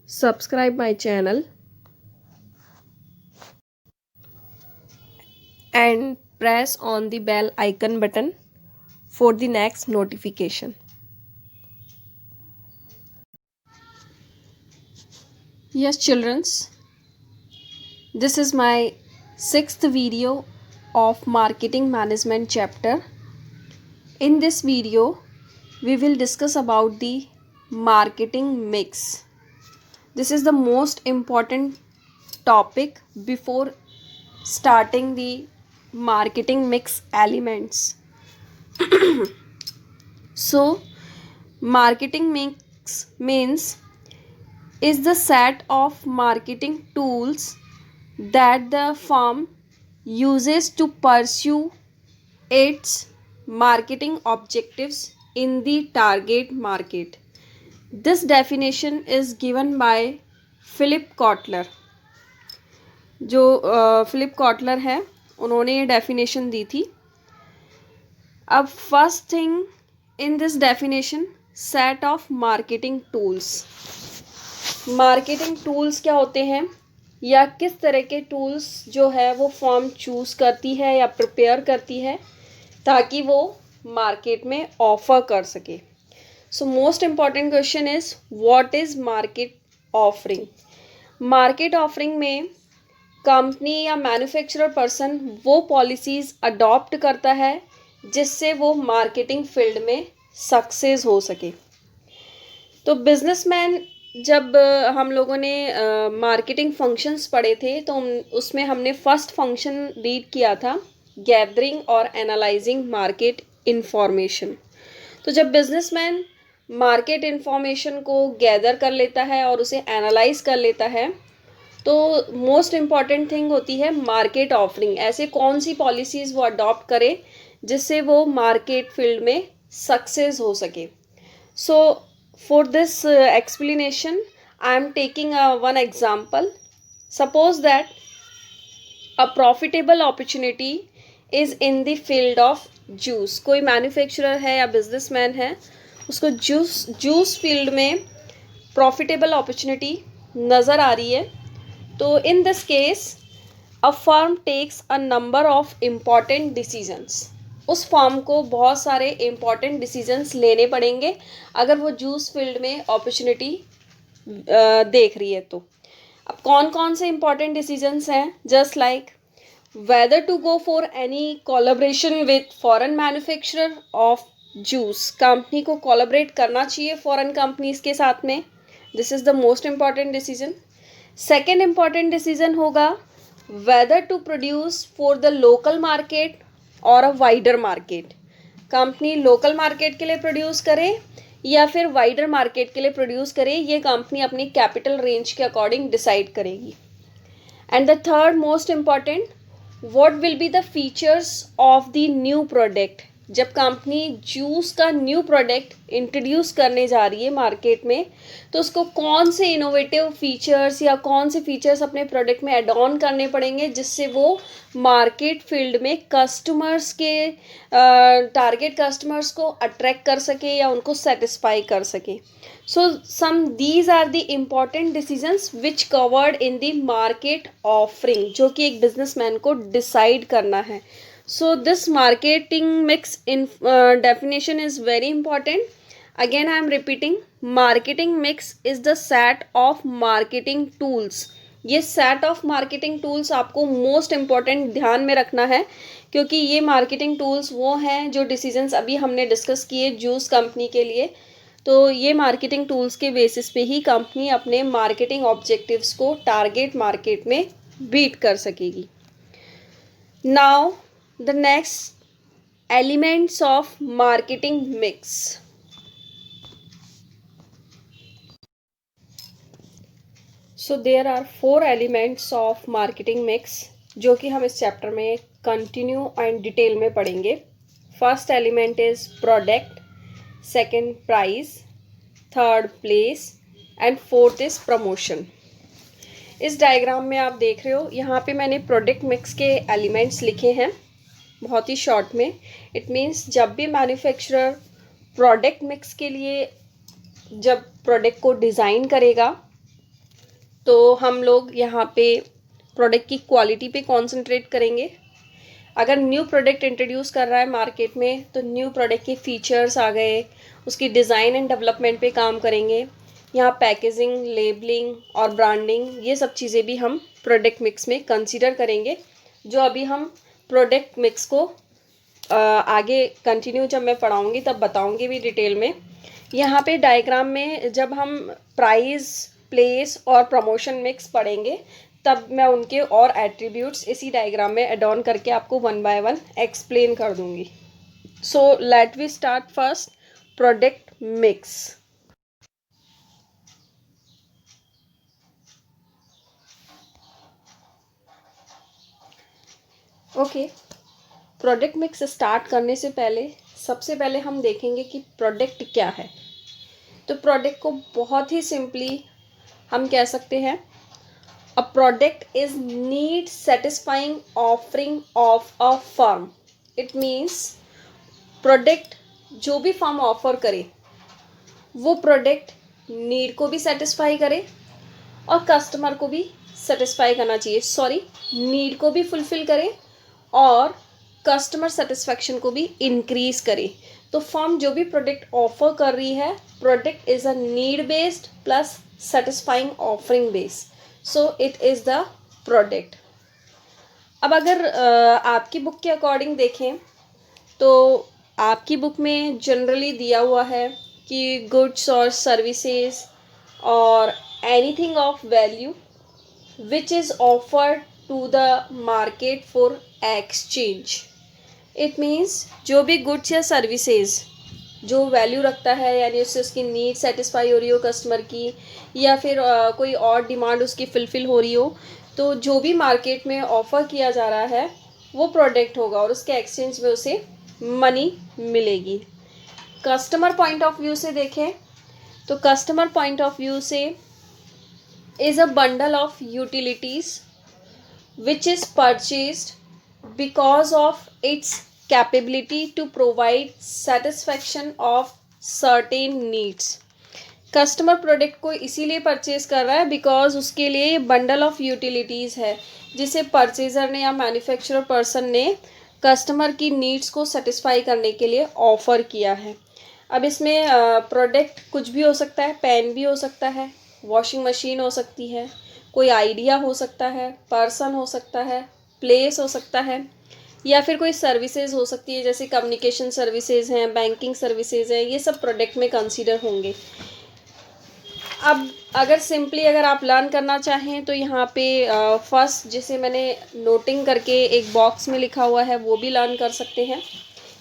subscribe my channel and press on the bell icon button for the next notification. Yes, childrens, this is my 6th video of marketing management chapter. In this video, we will discuss about the marketing mix. This is the most important topic before starting the marketing mix elements. So, marketing mix means is the set of marketing tools that the firm uses to pursue its marketing objectives in the target market. This definition is given by Philip Kotler. जो Philip Kotler है उन्होंने ये definition दी थी. अब first thing in this definition, set of marketing tools. Marketing tools क्या होते हैं या किस तरह के टूल्स जो है वो फर्म चूज़ करती है या प्रिपेयर करती है ताकि वो मार्केट में ऑफर कर सके. So most important question is what is market offering. Market offering में कंपनी या मैन्युफैक्चरर पर्सन वो पॉलिसीज़ अडॉप्ट करता है जिससे वो मार्केटिंग फील्ड में सक्सेस हो सके. तो बिजनेसमैन, जब हम लोगों ने मार्केटिंग फंक्शंस पढ़े थे तो उसमें हमने फर्स्ट फंक्शन रीड किया था, गैदरिंग और एनालाइजिंग मार्केट इंफॉर्मेशन. तो जब बिजनेसमैन मार्केट इंफॉर्मेशन को गैदर कर लेता है और उसे एनालाइज कर लेता है तो मोस्ट इम्पॉर्टेंट थिंग होती है मार्केट ऑफरिंग. ऐसे कौन सी पॉलिसीज़ वो अडॉप्ट करे जिससे वो मार्केट फील्ड में सक्सेस हो सके. So for this explanation I am taking one example. Suppose that a profitable opportunity is in the field of juice. कोई मैन्युफैक्चरर है या बिजनेसमैन है, उसको जूस फील्ड में प्रॉफिटेबल अपॉर्चुनिटी नज़र आ रही है. तो in this case a firm takes a number of important decisions. उस फर्म को बहुत सारे इम्पॉर्टेंट डिसीजंस लेने पड़ेंगे अगर वो जूस फील्ड में अपॉर्चुनिटी देख रही है. तो अब कौन कौन से इम्पॉर्टेंट डिसीजंस हैं, just like whether to go for any collaboration with foreign manufacturer of juice. Company को कोलैबोरेट करना चाहिए फॉरेन कंपनीज के साथ में. This is the most important decision. Second important decision होगा whether to produce for the local market और a wider market. Company local market के लिए प्रोड्यूस करे या फिर वाइडर मार्केट के लिए प्रोड्यूस करे, ये कंपनी अपनी कैपिटल रेंज के अकॉर्डिंग डिसाइड करेगी. And the third most important, what will be the features of the new product. जब कंपनी जूस का न्यू प्रोडक्ट इंट्रोड्यूस करने जा रही है मार्केट में तो उसको कौन से इनोवेटिव फीचर्स या कौन से फीचर्स अपने प्रोडक्ट में एड ऑन करने पड़ेंगे जिससे वो मार्केट फील्ड में कस्टमर्स के टारगेट कस्टमर्स को अट्रैक्ट कर सके या उनको सेटिस्फाई कर सके. So these are the important decisions which covered in the market offering, जो कि एक businessman को decide करना है. So this marketing mix in definition is very important. Again I am repeating, marketing mix is the set of marketing tools. ये set of marketing tools आपको most important ध्यान में रखना है क्योंकि ये marketing tools वो हैं जो decisions अभी हमने discuss किए जूस कंपनी के लिए. तो ये मार्केटिंग टूल्स के बेसिस पे ही कंपनी अपने मार्केटिंग ऑब्जेक्टिव्स को टारगेट मार्केट में बीट कर सकेगी. Now the next elements of marketing mix. So there are 4 elements of marketing mix जो कि हम इस चैप्टर में कंटिन्यू एंड डिटेल में पढ़ेंगे. First element is product, second price, third place and fourth is promotion. इस डायग्राम में आप देख रहे हो, यहाँ पे मैंने प्रोडक्ट मिक्स के एलिमेंट्स लिखे हैं बहुत ही शॉर्ट में. इट मीन्स जब भी मैन्युफैक्चरर प्रोडक्ट मिक्स के लिए जब प्रोडक्ट को डिज़ाइन करेगा तो हम लोग यहाँ पे प्रोडक्ट की क्वालिटी पे कॉन्सेंट्रेट करेंगे। अगर न्यू प्रोडक्ट इंट्रोड्यूस कर रहा है मार्केट में तो न्यू प्रोडक्ट के फीचर्स आ गए, उसकी डिज़ाइन एंड डेवलपमेंट पे काम करेंगे। यहाँ पैकेजिंग, लेबलिंग और ब्रांडिंग, ये सब चीज़ें भी हम प्रोडक्ट मिक्स में कंसीडर करेंगे, जो अभी हम प्रोडक्ट मिक्स को आगे कंटिन्यू जब मैं पढ़ाऊँगी तब बताऊँगी भी डिटेल में। यहाँ पे डायग्राम में जब हम प्राइस, प्लेस और प्रमोशन मिक्स पढ़ेंगे तब मैं उनके और एट्रीब्यूट्स इसी डायग्राम में एड ऑन करके आपको वन बाय वन एक्सप्लेन कर दूँगी। So let we start first product mix. Okay, product mix start करने से पहले सबसे पहले हम देखेंगे कि प्रोडक्ट क्या है। तो प्रोडक्ट को बहुत ही सिंपली हम कह सकते हैं, a product is need satisfying offering of a firm. It means product जो भी फर्म ऑफर करे वो प्रोडक्ट नीड को भी सेटिस्फाई करे और कस्टमर को भी सेटिस्फाई करना चाहिए, सॉरी, नीड को भी फुलफिल करे और कस्टमर सेटिस्फैक्शन को भी इंक्रीज करे। तो फर्म जो भी प्रोडक्ट ऑफर कर रही है, product is a need based plus satisfying offering based, so it is the product. अब अगर आपकी बुक के अकॉर्डिंग देखें तो आपकी बुक में जनरली दिया हुआ है कि गुड्स और सर्विसेज और anything of value which is offered to the market for exchange. It means जो भी गुड्स या सर्विसेज जो वैल्यू रखता है, यानी उससे उसकी नीड सेटिस्फाई हो रही हो कस्टमर की, या फिर कोई और डिमांड उसकी फुलफिल हो रही हो, तो जो भी मार्केट में ऑफ़र किया जा रहा है वो प्रोडक्ट होगा और उसके एक्सचेंज में उसे मनी मिलेगी। कस्टमर पॉइंट ऑफ व्यू से देखें तो कस्टमर पॉइंट ऑफ व्यू से is a bundle of utilities which is purchased because of its capability to provide satisfaction of certain needs। Customer product को इसीलिए परचेज कर रहा है बिकॉज उसके लिए ये बंडल ऑफ यूटिलिटीज़ है जिसे परचेज़र ने या मैन्युफैक्चरर पर्सन ने कस्टमर की नीड्स को सेटिस्फाई करने के लिए ऑफ़र किया है। अब इसमें प्रोडक्ट कुछ भी हो सकता है, पेन भी हो सकता है, वॉशिंग मशीन हो सकती है, कोई आइडिया हो सकता है, पर्सन हो सकता है, प्लेस हो सकता है, या फिर कोई सर्विसेज हो सकती है, जैसे कम्युनिकेशन सर्विसेज हैं, बैंकिंग सर्विसेज हैं, ये सब प्रोडक्ट में कंसीडर होंगे। अब अगर सिंपली अगर आप लर्न करना चाहें तो यहाँ पे फर्स्ट जिसे मैंने नोटिंग करके एक बॉक्स में लिखा हुआ है वो भी लर्न कर सकते हैं।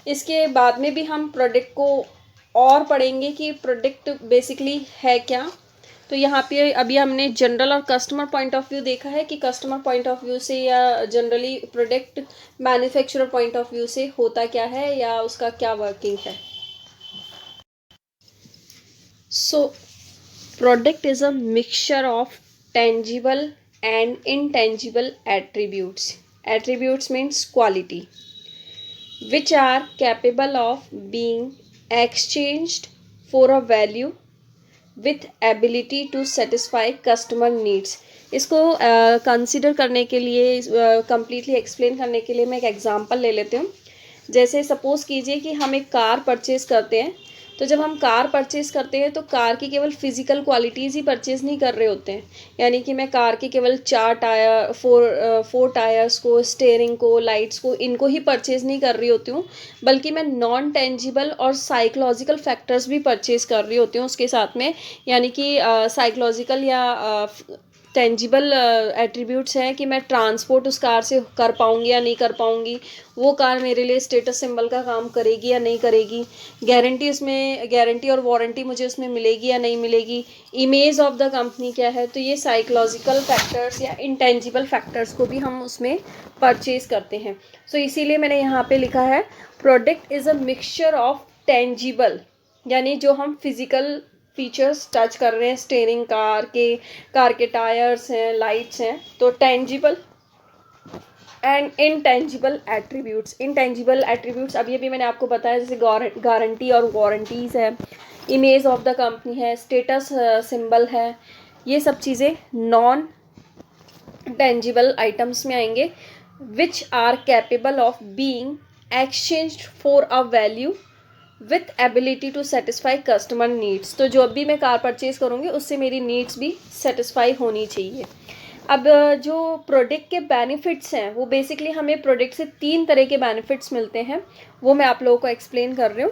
इसके बाद में भी हम प्रोडक्ट को और पढ़ेंगे कि प्रोडक्ट बेसिकली है क्या। तो यहाँ पे अभी हमने जनरल और कस्टमर पॉइंट ऑफ व्यू देखा है कि कस्टमर पॉइंट ऑफ व्यू से या generally product manufacturer point of view से होता क्या है या उसका क्या वर्किंग है। So product is a mixture of tangible and intangible attributes. Attributes means quality, which are capable of being exchanged for a value with ability to satisfy customer needs। इसको consider करने के लिए, कंप्लीटली एक्सप्लेन करने के लिए मैं एक example ले लेती हूँ। जैसे सपोज़ कीजिए कि हम एक कार परचेज़ करते हैं, तो जब हम कार परचेज़ करते हैं तो कार की केवल फ़िज़िकल क्वालिटीज़ ही परचेज़ नहीं कर रहे होते हैं, यानी कि मैं कार के केवल 4 टायर्स को, स्टीयरिंग को, लाइट्स को, इनको ही परचेज़ नहीं कर रही होती हूँ, बल्कि मैं नॉन टेंजिबल और साइकोलॉजिकल फैक्टर्स भी परचेज़ कर रही होती हूँ उसके साथ में। यानी कि साइकोलॉजिकल या टेंजिबल एट्रीब्यूट्स हैं कि मैं ट्रांसपोर्ट उस कार से कर पाऊँगी या नहीं कर पाऊँगी, वो कार मेरे लिए स्टेटस सिंबल का काम करेगी या नहीं करेगी, गारंटी और वारंटी मुझे उसमें मिलेगी या नहीं मिलेगी, इमेज ऑफ द कंपनी क्या है। तो ये साइकोलॉजिकल फैक्टर्स या इंटेंजिबल फैक्टर्स को भी हम उसमें परचेज़ करते हैं। सो इसीलिए मैंने यहाँ पे लिखा है product is a mixture of tangible, यानी जो हम फिज़िकल फीचर्स टच कर रहे हैं, स्टीयरिंग, कार के टायर्स हैं, लाइट्स हैं, तो tangible and intangible attributes. Intangible attributes अभी मैंने आपको बताया, जैसे गारंटी और वारंटीज़ है, इमेज ऑफ द कंपनी है, स्टेटस सिंबल है, ये सब चीज़ें नॉन टेंजिबल आइटम्स में आएंगे, which are capable of being exchanged for a value with ability to satisfy customer needs. तो जो भी मैं कार परचेज करूँगी उससे मेरी नीड्स भी सेटिस्फाई होनी चाहिए। अब जो प्रोडक्ट के बेनिफिट्स हैं वो बेसिकली हमें प्रोडक्ट से 3 तरह के बेनिफिट्स मिलते हैं, वो मैं आप लोगों को एक्सप्लेन कर रही हूँ।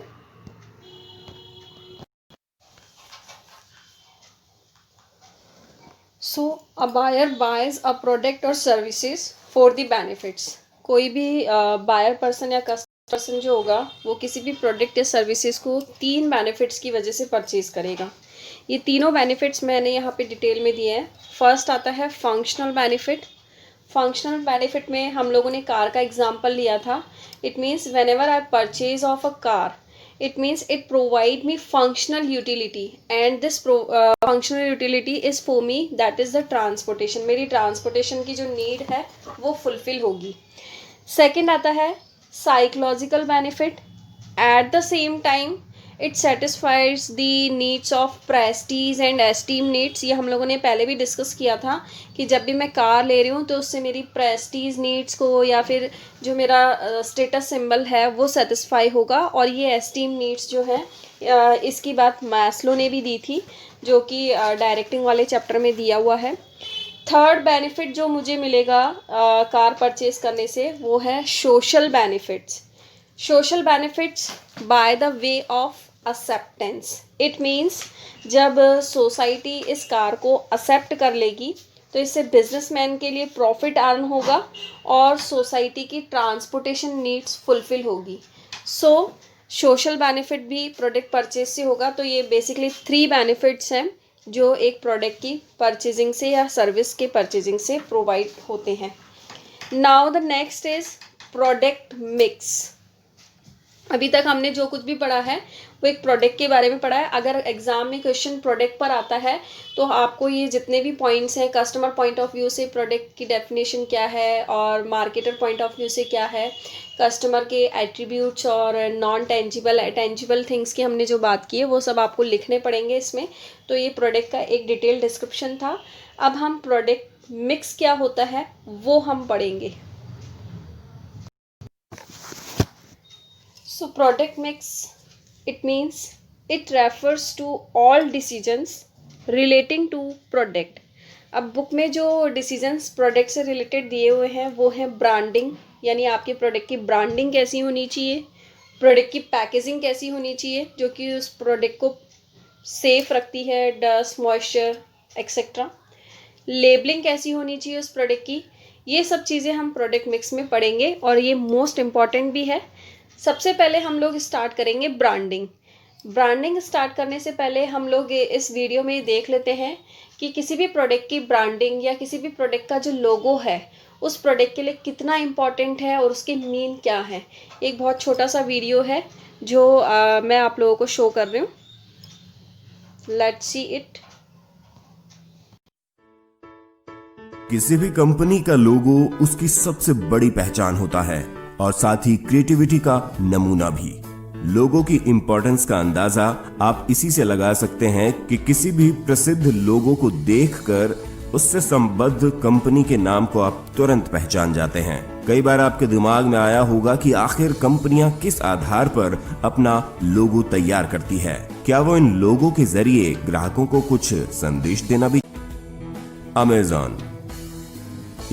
So a buyer buys a product और सर्विसेज फॉर द बेनिफिट्स। कोई भी बायर पर्सन या कस्टमर पर्सन जो होगा वो किसी भी प्रोडक्ट या सर्विसेज को 3 बेनिफिट्स की वजह से परचेज करेगा। ये तीनों बेनिफिट्स मैंने यहाँ पे डिटेल में दिए हैं। फर्स्ट आता है फंक्शनल बेनिफिट। फंक्शनल बेनिफिट में हम लोगों ने कार का एग्जांपल लिया था। It means when ever I purchase of a car, it means it provide me functional utility and this functional utility is for me, that is the transportation। मेरी transportation की जो नीड है वो fulfil होगी। Second आता है psychological benefit. At the same time it satisfies the needs of Prestige and esteem needs. ये हम लोगों ने पहले भी डिस्कस किया था कि जब भी मैं कार ले रही हूँ तो उससे मेरी प्रेस्टीज नीड्स को या फिर जो मेरा स्टेटस सिंबल है वो सेटिस्फाई होगा। और ये एस्टीम नीड्स जो है इसकी बात मैस्लो ने भी दी थी, जो कि डायरेक्टिंग वाले चैप्टर में दिया हुआ है। थर्ड बेनिफिट जो मुझे मिलेगा कार परचेज करने से वो है social benefits. Social benefits by the way of acceptance. It means जब सोसाइटी इस कार को एक्सेप्ट कर लेगी तो इससे बिजनेसमैन के लिए प्रॉफिट अर्न होगा और सोसाइटी की ट्रांसपोर्टेशन नीड्स फुलफिल होगी। सो सोशल बेनिफिट भी प्रोडक्ट परचेज से होगा। तो ये बेसिकली 3 बेनिफिट्स हैं जो एक प्रोडक्ट की परचेजिंग से या सर्विस के परचेजिंग से प्रोवाइड होते हैं। Now the next is product mix. अभी तक हमने जो कुछ भी पढ़ा है वो एक प्रोडक्ट के बारे में पढ़ा है। अगर एग्जाम में क्वेश्चन प्रोडक्ट पर आता है तो आपको ये जितने भी पॉइंट्स हैं, कस्टमर पॉइंट ऑफ व्यू से प्रोडक्ट की डेफिनेशन क्या है और मार्केटर पॉइंट ऑफ व्यू से क्या है, कस्टमर के एट्रीब्यूट्स और नॉन टेंजिबल थिंग्स की हमने जो बात की है वो सब आपको लिखने पड़ेंगे इसमें। तो ये प्रोडक्ट का एक डिटेल डिस्क्रिप्शन था। अब हम प्रोडक्ट मिक्स क्या होता है वो हम पढ़ेंगे। So product mix, it means it refers to all decisions relating to product। अब बुक में जो डिसीजंस प्रोडक्ट से रिलेटेड दिए हुए हैं वो है ब्रांडिंग, यानी आपके प्रोडक्ट की ब्रांडिंग कैसी होनी चाहिए, प्रोडक्ट की पैकेजिंग कैसी होनी चाहिए जो कि उस प्रोडक्ट को सेफ रखती है डस्ट, मॉइस्चर एक्सेट्रा, लेबलिंग कैसी होनी चाहिए उस प्रोडक्ट की। ये सब चीज़ें हम प्रोडक्ट मिक्स में पढ़ेंगे और ये मोस्ट इम्पॉर्टेंट भी है। सबसे पहले हम लोग स्टार्ट करेंगे ब्रांडिंग। ब्रांडिंग स्टार्ट करने से पहले हम लोग इस वीडियो में देख लेते हैं कि किसी भी प्रोडक्ट की ब्रांडिंग या किसी भी प्रोडक्ट का जो लोगो है उस प्रोडक्ट के लिए कितना इम्पॉर्टेंट है और उसके मीन क्या है। एक बहुत छोटा सा वीडियो है जो मैं आप लोगों को शो कर रही हूँ। Let's see it. किसी भी कंपनी का लोगो उसकी सबसे बड़ी पहचान होता है और साथ ही क्रिएटिविटी का नमूना भी। लोगो की इंपॉर्टेंस का अंदाजा आप इसी से लगा सकते हैं कि किसी भी प्रसिद्ध लोगो को देखकर उससे संबद्ध कंपनी के नाम को आप तुरंत पहचान जाते हैं। कई बार आपके दिमाग में आया होगा कि आखिर कंपनियां किस आधार पर अपना लोगो तैयार करती है। क्या वो इन लोगों के जरिए ग्राहकों को कुछ संदेश देना भी। Amazon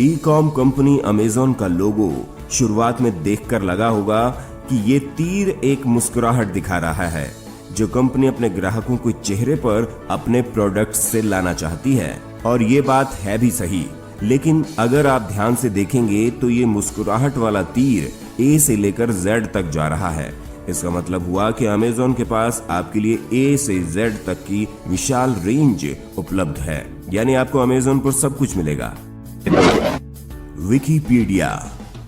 e com company Amazon का लोगो शुरुआत में देखकर लगा होगा कि ये तीर एक मुस्कुराहट दिखा रहा है जो कंपनी अपने ग्राहकों के चेहरे पर अपने प्रोडक्ट्स से लाना चाहती है। और ये बात है भी सही, लेकिन अगर आप ध्यान से देखेंगे तो ये मुस्कुराहट वाला तीर ए से लेकर जेड तक जा रहा है। इसका मतलब हुआ कि अमेज़न के पास आपके लिए ए से जेड तक की विशाल रेंज उपलब्ध है, यानी आपको अमेज़न पर सब कुछ मिलेगा।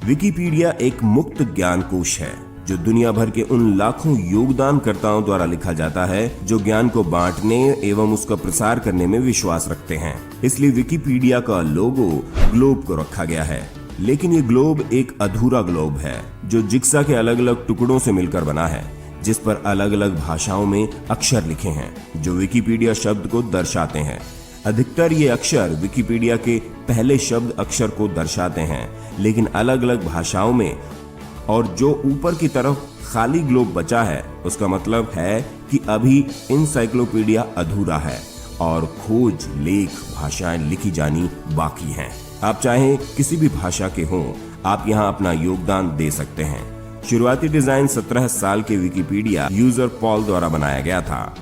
विकिपीडिया एक मुक्त ज्ञान कोश है जो दुनिया भर के उन लाखों योगदानकर्ताओं द्वारा लिखा जाता है जो ज्ञान को बांटने एवं उसका प्रसार करने में विश्वास रखते हैं। इसलिए विकिपीडिया का लोगो ग्लोब को रखा गया है, लेकिन ये ग्लोब एक अधूरा ग्लोब है जो जिक्सा के अलग अलग टुकड़ों से मिलकर बना है, जिस पर अलग अलग भाषाओं में अक्षर लिखे हैं जो विकिपीडिया शब्द को दर्शाते हैं। अधिकतर ये अक्षर विकिपीडिया के पहले शब्द अक्षर को दर्शाते हैं, लेकिन अलग अलग भाषाओं में। और जो ऊपर की तरफ खाली ग्लोब बचा है उसका मतलब है कि अभी इंसाइक्लोपीडिया अधूरा है और खोज, लेख, भाषाएं लिखी जानी बाकी हैं। आप चाहे किसी भी भाषा के हों, आप यहाँ अपना योगदान दे सकते हैं। शुरुआती डिजाइन 17 साल के विकिपीडिया यूजर पॉल द्वारा बनाया गया था।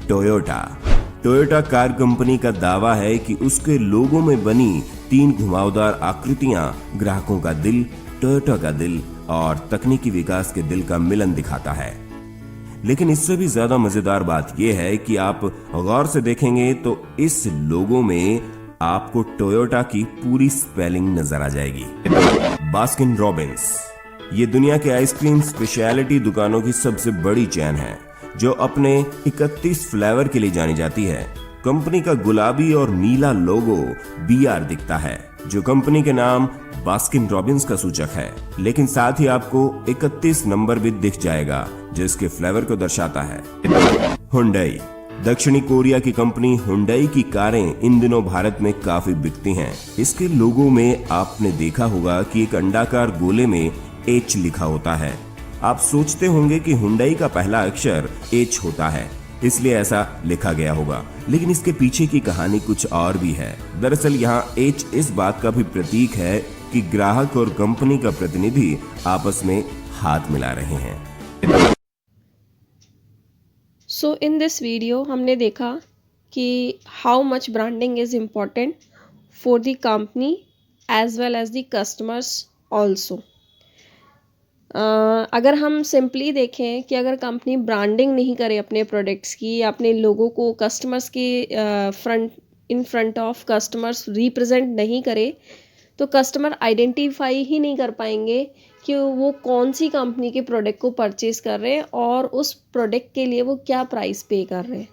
टोयोटा कार कंपनी का दावा है कि उसके लोगों में बनी 3 घुमावदार आकृतियां ग्राहकों का दिल, टोयोटा का दिल और तकनीकी विकास के दिल का मिलन दिखाता है। लेकिन इससे भी ज्यादा मजेदार बात यह है कि आप गौर से देखेंगे तो इस लोगो में आपको टोयोटा की पूरी स्पेलिंग नजर आ जाएगी। बास्किन रॉबिन्स ये दुनिया के आइसक्रीम स्पेशलिटी दुकानों की सबसे बड़ी चेन है, जो अपने 31 फ्लेवर के लिए जानी जाती है। कंपनी का गुलाबी और नीला लोगो BR दिखता है, जो कंपनी के नाम बास्किन रॉबिन्स का सूचक है। लेकिन साथ ही आपको 31 नंबर भी दिख जाएगा, जो इसके फ्लेवर को दर्शाता है। हुंडई दक्षिणी कोरिया की कंपनी हुंडई की कारें इन दिनों भारत में काफी बिकती हैं। इसके लोगो में आपने देखा होगा कि एक अंडाकार गोले में H लिखा होता है। आप सोचते होंगे कि हुंडई का पहला अक्षर H होता है, इसलिए ऐसा लिखा गया होगा, लेकिन इसके पीछे की कहानी कुछ और भी है। दरअसल यहाँ H इस बात का भी प्रतीक है कि ग्राहक और कंपनी का प्रतिनिधि आपस में हाथ मिला रहे हैं। सो इन दिस वीडियो हमने देखा कि how much branding is important for the company as well as the customers also. अगर हम सिंपली देखें कि अगर कंपनी ब्रांडिंग नहीं करे अपने प्रोडक्ट्स की, या अपने लोगों को कस्टमर्स के in front of customers represent नहीं करे, तो कस्टमर आइडेंटिफाई ही नहीं कर पाएंगे कि वो कौन सी कंपनी के प्रोडक्ट को परचेज कर रहे हैं और उस प्रोडक्ट के लिए वो क्या प्राइस पे कर रहे हैं।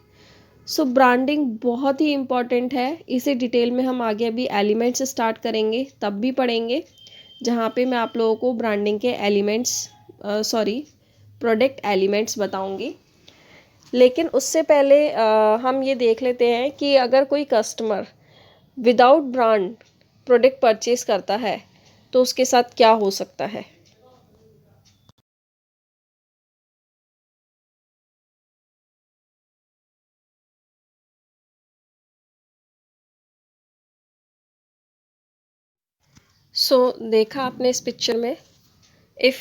सो ब्रांडिंग बहुत ही इम्पॉर्टेंट है। इसे डिटेल में हम आगे अभी एलिमेंट्स से स्टार्ट करेंगे, तब भी पढ़ेंगे, जहाँ पे मैं आप लोगों को ब्रांडिंग के प्रोडक्ट एलिमेंट्स बताऊंगी। लेकिन उससे पहले हम ये देख लेते हैं कि अगर कोई customer without brand product purchase करता है तो उसके साथ क्या हो सकता है। देखा आपने इस पिक्चर में, if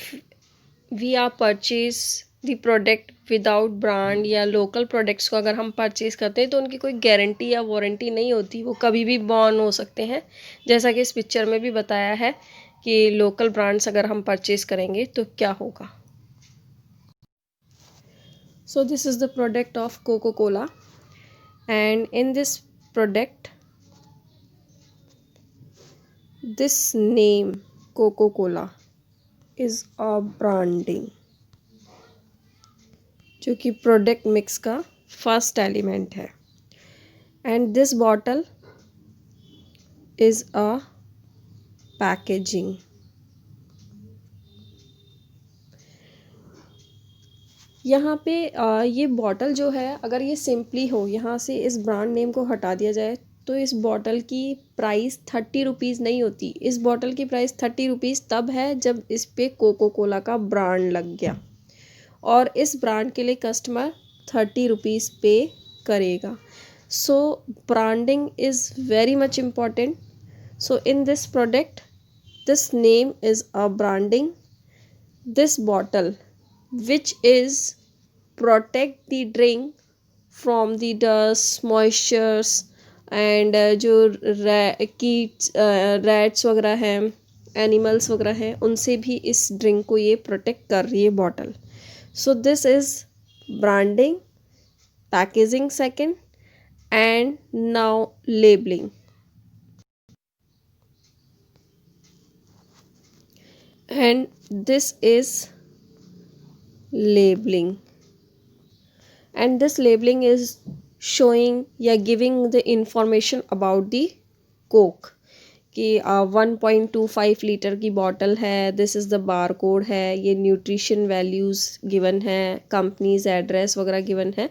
we are purchase the product without brand या लोकल प्रोडक्ट्स को अगर हम परचेज़ करते हैं तो उनकी कोई गारंटी या वारंटी नहीं होती, वो कभी भी बॉर्न हो सकते हैं। जैसा कि इस पिक्चर में भी बताया है कि लोकल ब्रांड्स अगर हम परचेज़ करेंगे तो क्या होगा। So this is the product of Coca Cola, and in this product this name Coca Cola is a branding, जो कि प्रोडक्ट मिक्स का फर्स्ट एलिमेंट है। And this bottle is a packaging. यहाँ पे ये बॉटल जो है, अगर ये सिंपली हो, यहाँ से इस ब्रांड नेम को हटा दिया जाए तो इस बॉटल की प्राइस 30 रुपीज़ नहीं होती। इस बॉटल की प्राइस 30 रुपीज़ तब है जब इस पे कोको कोला का ब्रांड लग गया, और इस ब्रांड के लिए कस्टमर 30 रुपीज़ पे करेगा। So branding is very much important. So in this product this name is a branding. This bottle which is protect the drink from the dust, moistures and जो Keats, rats वगैरह हैं, animals वगैरह हैं, उनसे भी इस drink को ये प्रोटेक्ट कर रही है bottle. So this is branding, packaging second, and now labelling. And this is labeling, and this labeling is showing या giving the information about the coke, कि 1.25 लीटर की बॉटल है, this is the bar code है, ये nutrition values given है, companies address वगैरह given है।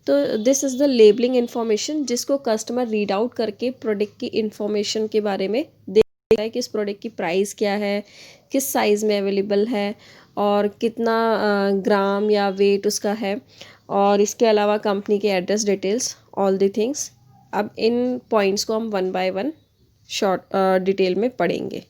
तो this is the labelling information जिसको कस्टमर रीड आउट करके प्रोडक्ट की इंफॉर्मेशन के बारे में देखता है कि इस प्रोडक्ट की प्राइस क्या है, किस साइज़ में अवेलेबल है और कितना ग्राम या वेट उसका है, और इसके अलावा कंपनी के address details, all the things. अब इन पॉइंट्स को हम one by one short detail में पढ़ेंगे।